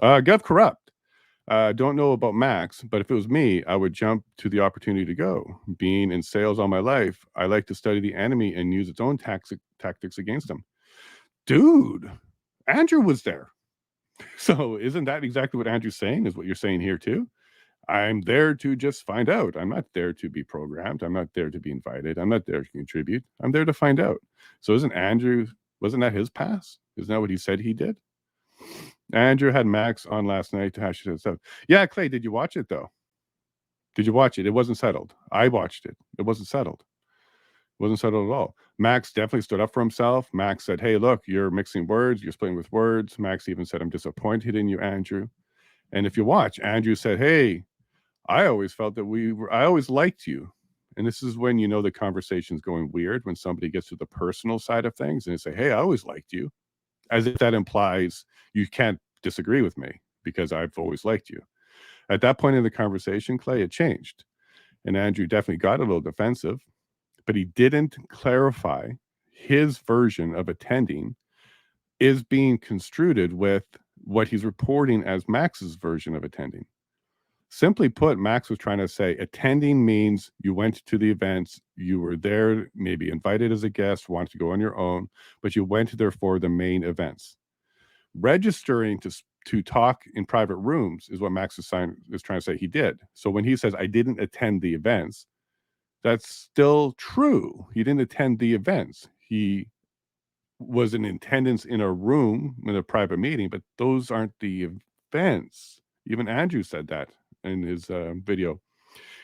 Gov Corrupt. Don't know about Max, but if it was me, I would jump to the opportunity to go. Being in sales all my life, I like to study the enemy and use its own tactics against them. Dude, Andrew was there. So isn't that exactly what Andrew's saying? Is what you're saying here too? I'm there to just find out. I'm not there to be programmed. I'm not there to be invited. I'm not there to contribute. I'm there to find out. So isn't Andrew, wasn't that his pass? Isn't that what he said he did? Andrew had Max on last night to hash it out. Yeah, Clay, did you watch it though? Did you watch it? It wasn't settled. I watched it. It wasn't settled. It wasn't settled at all. Max definitely stood up for himself. Max said, "Hey, look, you're mixing words. You're splitting with words." Max even said, "I'm disappointed in you, Andrew." And if you watch, Andrew said, "Hey, I always felt that I always liked you." And this is when you know the conversation's going weird, when somebody gets to the personal side of things and they say, "Hey, I always liked you," as if that implies you can't disagree with me because I've always liked you. At that point in the conversation, Clay, it changed. And Andrew definitely got a little defensive, but he didn't clarify his version of attending is being construed with what he's reporting as Max's version of attending. Simply put, Max was trying to say attending means you went to the events, you were there, maybe invited as a guest, wanted to go on your own, but you went there for the main events. Registering to talk in private rooms is what Max is trying to say he did. So when he says I didn't attend the events, that's still true. He didn't attend the events. He was in attendance in a room in a private meeting, but those aren't the events. Even Andrew said that in his video.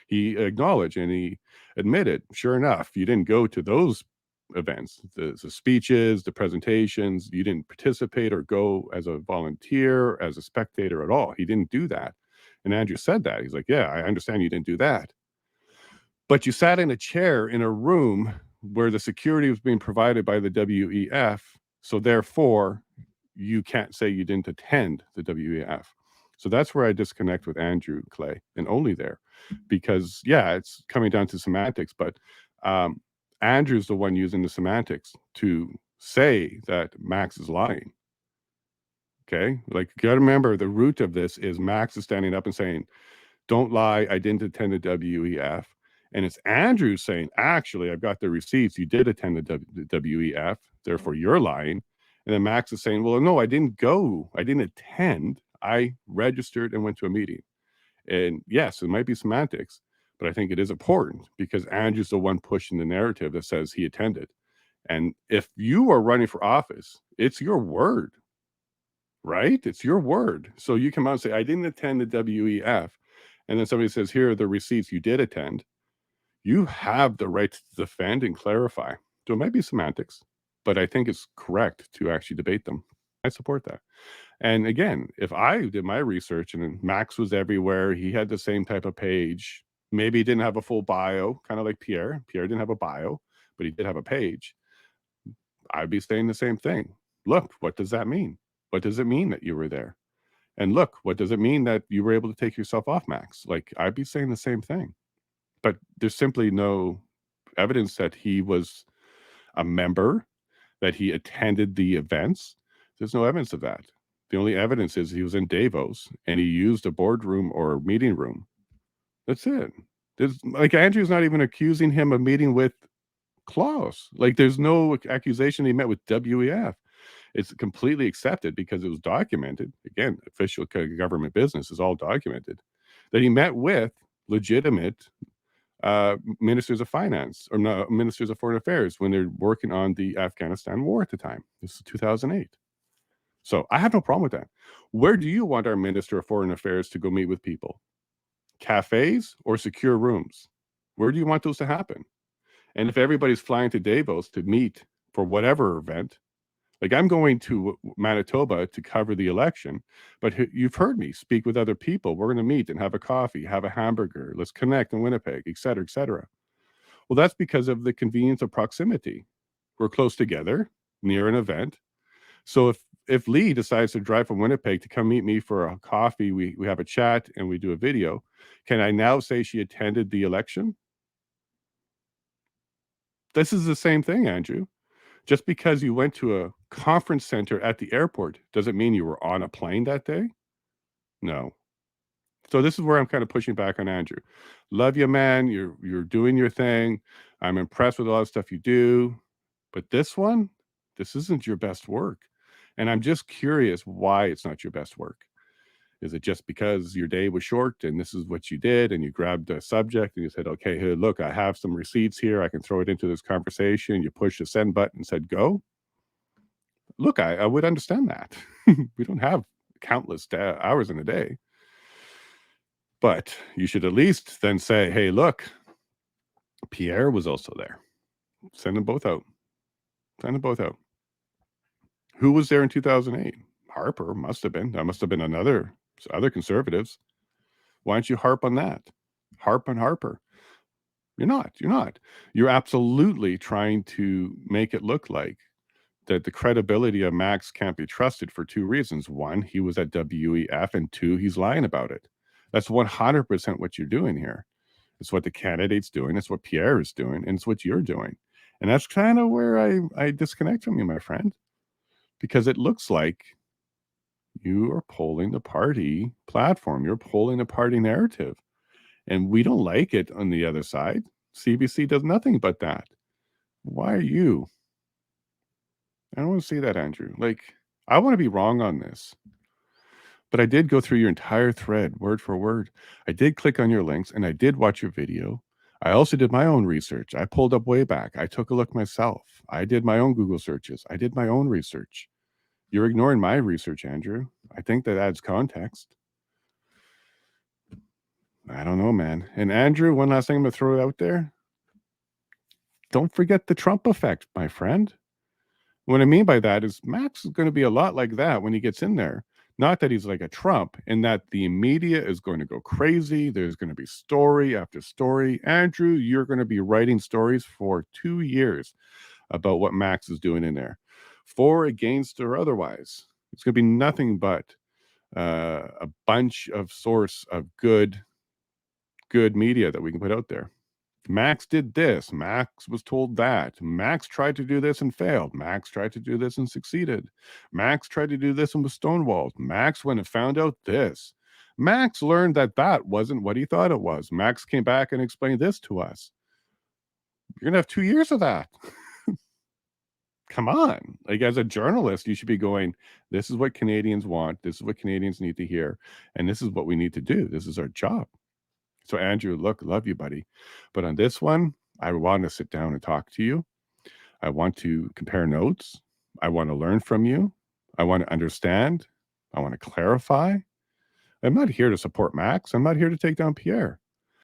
He acknowledged and he admitted, sure enough, you didn't go to those events, the speeches, the presentations. You didn't participate or go as a volunteer, as a spectator at all. He didn't do that. And Andrew said that. He's like, yeah, I understand you didn't do that. But you sat in a chair in a room where the security was being provided by the WEF. So therefore, you can't say you didn't attend the WEF. So that's where I disconnect with Andrew Clay, and only there, because yeah, it's coming down to semantics, but um, Andrew's the one using the semantics to say that Max is lying. Okay, like you got to remember the root of this is Max is standing up and saying, "Don't lie, I didn't attend the WEF." And it's Andrew saying, actually, I've got the receipts. You did attend the WEF, therefore you're lying. And then Max is saying, well, no, I didn't go. I didn't attend. I registered and went to a meeting. And yes, it might be semantics, but I think it is important because Andrew's the one pushing the narrative that says he attended. And if you are running for office, it's your word, right? It's your word. So you come out and say, I didn't attend the WEF. And then somebody says, here are the receipts you did attend. You have the right to defend and clarify. So it might be semantics, but I think it's correct to actually debate them. I support that. And again, if I did my research and Max was everywhere, he had the same type of page. Maybe he didn't have a full bio, kind of like Pierre. Pierre didn't have a bio, but he did have a page. I'd be saying the same thing. Look, what does that mean? What does it mean that you were there? And look, what does it mean that you were able to take yourself off, Max? Like, I'd be saying the same thing. But there's simply no evidence that he was a member, that he attended the events. There's no evidence of that. The only evidence is he was in Davos and he used a boardroom or meeting room. That's it. There's like Andrew's not even accusing him of meeting with Klaus. Like there's no accusation he met with WEF. It's completely accepted because it was documented. Again, official government business is all documented that he met with legitimate ministers of finance or no, ministers of foreign affairs when they're working on the Afghanistan war at the time. This is 2008. So I have no problem with that. Where do you want our minister of foreign affairs to go meet with people? Cafes or secure rooms? Where do you want those to happen? And if everybody's flying to Davos to meet for whatever event, like I'm going to Manitoba to cover the election, but you've heard me speak with other people. We're going to meet and have a coffee, have a hamburger, let's connect in Winnipeg, et cetera, et cetera. Well, that's because of the convenience of proximity. We're close together near an event. So if Lee decides to drive from Winnipeg to come meet me for a coffee, we have a chat and we do a video, can I now say she attended the election? This is the same thing, Andrew. Just because you went to a conference center at the airport doesn't mean you were on a plane that day. No. So this is where I'm kind of pushing back on Andrew. Love you, man. You're doing your thing. I'm impressed with a lot of stuff you do, but this one, this isn't your best work. And I'm just curious why it's not your best work. Is it just because your day was short and this is what you did and you grabbed a subject and you said, okay, here, look, I have some receipts here. I can throw it into this conversation. You push the send button and said, go. Look, I would understand that. We don't have countless hours in a day. But you should at least then say, hey, look, Pierre was also there. Send them both out. Send them both out. Who was there in 2008? Harper must have been. That must have been other conservatives. Why don't you harp on that? Harp on Harper. You're not. You're not. You're absolutely trying to make it look like that the credibility of Max can't be trusted for two reasons. One, he was at WEF, and two, he's lying about it. That's 100% what you're doing here. It's what the candidate's doing. It's what Pierre is doing. And it's what you're doing. And that's kind of where I disconnect from you, my friend, because it looks like you are pulling the party platform. You're pulling the party narrative. And we don't like it on the other side. CBC does nothing but that. Why are you? I don't want to see that, Andrew. Like, I want to be wrong on this. But I did go through your entire thread, word for word. I did click on your links and I did watch your video. I also did my own research. I pulled up way back. I took a look myself. I did my own Google searches. I did my own research. You're ignoring my research, Andrew. I think that adds context. I don't know, man. And Andrew, one last thing I'm going to throw out there. Don't forget the Trump effect, my friend. What I mean by that is Max is going to be a lot like that when he gets in there. Not that he's like a Trump, in that the media is going to go crazy. There's going to be story after story. Andrew, you're going to be writing stories for 2 years about what Max is doing in there, for, against, or otherwise. It's going to be nothing but a bunch of source of good media that we can put out there. Max did this. Max was told that. Max tried to do this and failed. Max tried to do this and succeeded. Max tried to do this and was stonewalled. Max went and found out this. Max learned that that wasn't what he thought it was. Max came back and explained this to us. You're going to have 2 years of that. Come on. Like, as a journalist, you should be going, this is what Canadians want. This is what Canadians need to hear. And this is what we need to do. This is our job. So, Andrew, look, love you, buddy. But on this one, I want to sit down and talk to you. I want to compare notes. I want to learn from you. I want to understand. I want to clarify. I'm not here to support Max. I'm not here to take down Pierre.